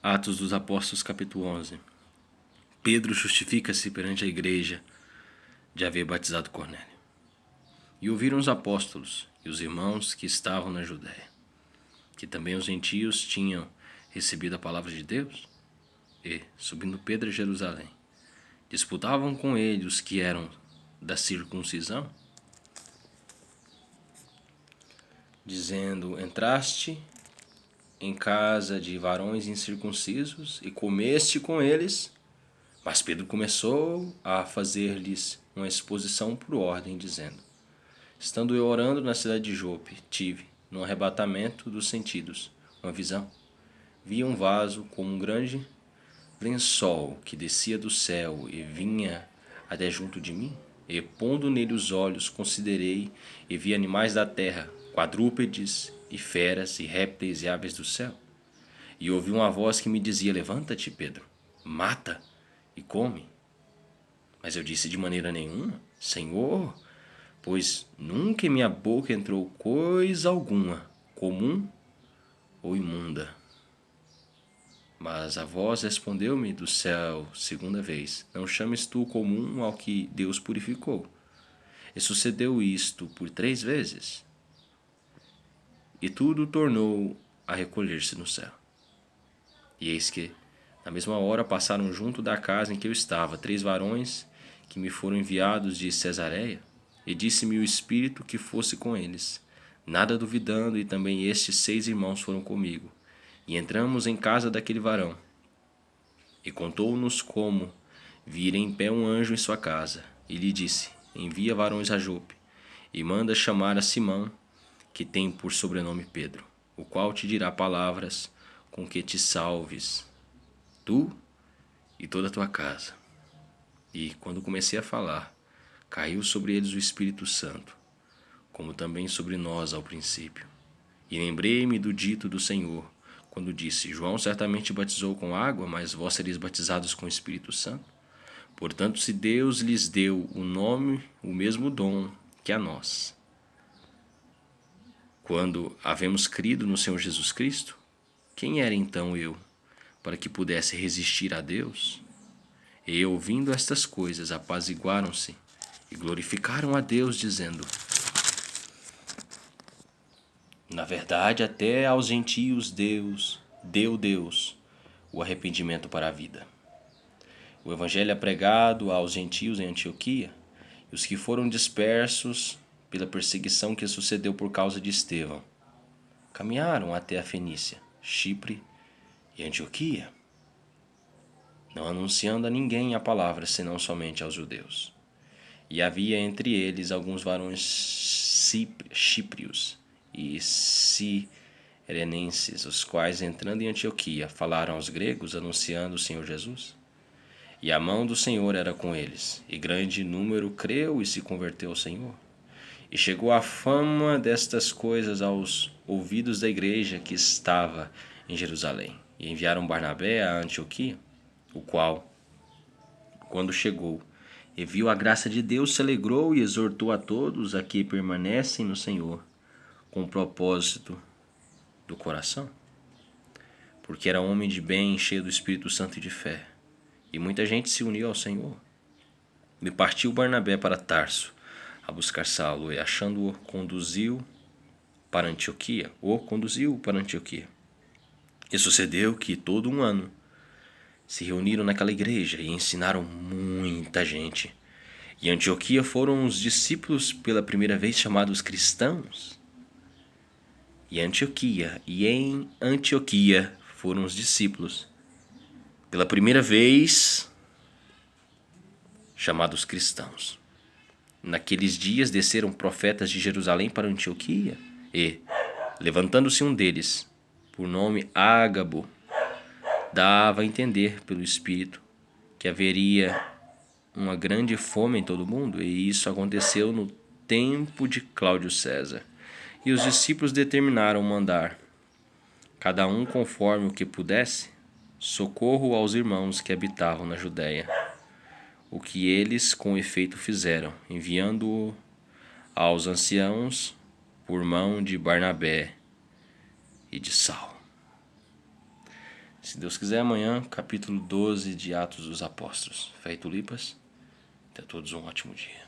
Atos dos Apóstolos, capítulo 11. Pedro justifica-se perante a igreja de haver batizado Cornélio. E ouviram os apóstolos e os irmãos que estavam na Judéia, que também os gentios tinham recebido a palavra de Deus. E, subindo Pedro a Jerusalém, disputavam com ele os que eram da circuncisão, dizendo: entraste em casa de varões incircuncisos e comeste com eles. Mas Pedro começou a fazer-lhes uma exposição por ordem, dizendo: estando eu orando na cidade de Jope, tive, no arrebatamento dos sentidos, uma visão. Vi um vaso como um grande lençol que descia do céu e vinha até junto de mim. E, pondo nele os olhos, considerei e vi animais da terra, quadrúpedes e feras e répteis e aves do céu. E ouvi uma voz que me dizia: levanta-te, Pedro, mata e come. Mas eu disse: de maneira nenhuma, Senhor, pois nunca em minha boca entrou coisa alguma, comum ou imunda. Mas a voz respondeu-me do céu segunda vez: não chames tu comum ao que Deus purificou. E sucedeu isto por 3 vezes. E tudo tornou a recolher-se no céu. E eis que, na mesma hora, passaram junto da casa em que eu estava 3 varões que me foram enviados de Cesareia, e disse-me o Espírito que fosse com eles, nada duvidando, e também estes 6 irmãos foram comigo. E entramos em casa daquele varão, e contou-nos como vira em pé um anjo em sua casa, e lhe disse: envia varões a Jope, e manda chamar a Simão, que tem por sobrenome Pedro, o qual te dirá palavras com que te salves, tu e toda a tua casa. E, quando comecei a falar, caiu sobre eles o Espírito Santo, como também sobre nós ao princípio. E lembrei-me do dito do Senhor, quando disse: João certamente batizou com água, mas vós sereis batizados com o Espírito Santo. Portanto, se Deus lhes deu o mesmo dom que a nós, quando havemos crido no Senhor Jesus Cristo, quem era então eu, para que pudesse resistir a Deus? E, ouvindo estas coisas, apaziguaram-se e glorificaram a Deus, dizendo: na verdade, até aos gentios Deus deu o arrependimento para a vida. O evangelho é pregado aos gentios em Antioquia, e os que foram dispersos pela perseguição que sucedeu por causa de Estevão caminharam até a Fenícia, Chipre e Antioquia, não anunciando a ninguém a palavra, senão somente aos judeus. E havia entre eles alguns varões chíprios e cirenenses, os quais, entrando em Antioquia, falaram aos gregos, anunciando o Senhor Jesus. E a mão do Senhor era com eles, e grande número creu e se converteu ao Senhor. E chegou a fama destas coisas aos ouvidos da igreja que estava em Jerusalém. E enviaram Barnabé a Antioquia, o qual, quando chegou e viu a graça de Deus, se alegrou e exortou a todos a que permanecem no Senhor, com o propósito do coração, porque era homem de bem, cheio do Espírito Santo e de fé. E muita gente se uniu ao Senhor. E partiu Barnabé para Tarso a buscar Saulo, e achando-o, conduziu para Antioquia. E sucedeu que todo um ano se reuniram naquela igreja e ensinaram muita gente. E em Antioquia foram os discípulos pela primeira vez chamados cristãos. E em Antioquia foram os discípulos pela primeira vez chamados cristãos. Naqueles dias desceram profetas de Jerusalém para Antioquia, e, levantando-se um deles, por nome Ágabo, dava a entender pelo Espírito que haveria uma grande fome em todo o mundo, e isso aconteceu no tempo de Cláudio César. E os discípulos determinaram mandar, cada um conforme o que pudesse, socorro aos irmãos que habitavam na Judéia, o que eles com efeito fizeram, enviando-o aos anciãos por mão de Barnabé e de Saulo. Se Deus quiser, amanhã, capítulo 12 de Atos dos Apóstolos. Fé e Tulipas. Tenha todos um ótimo dia.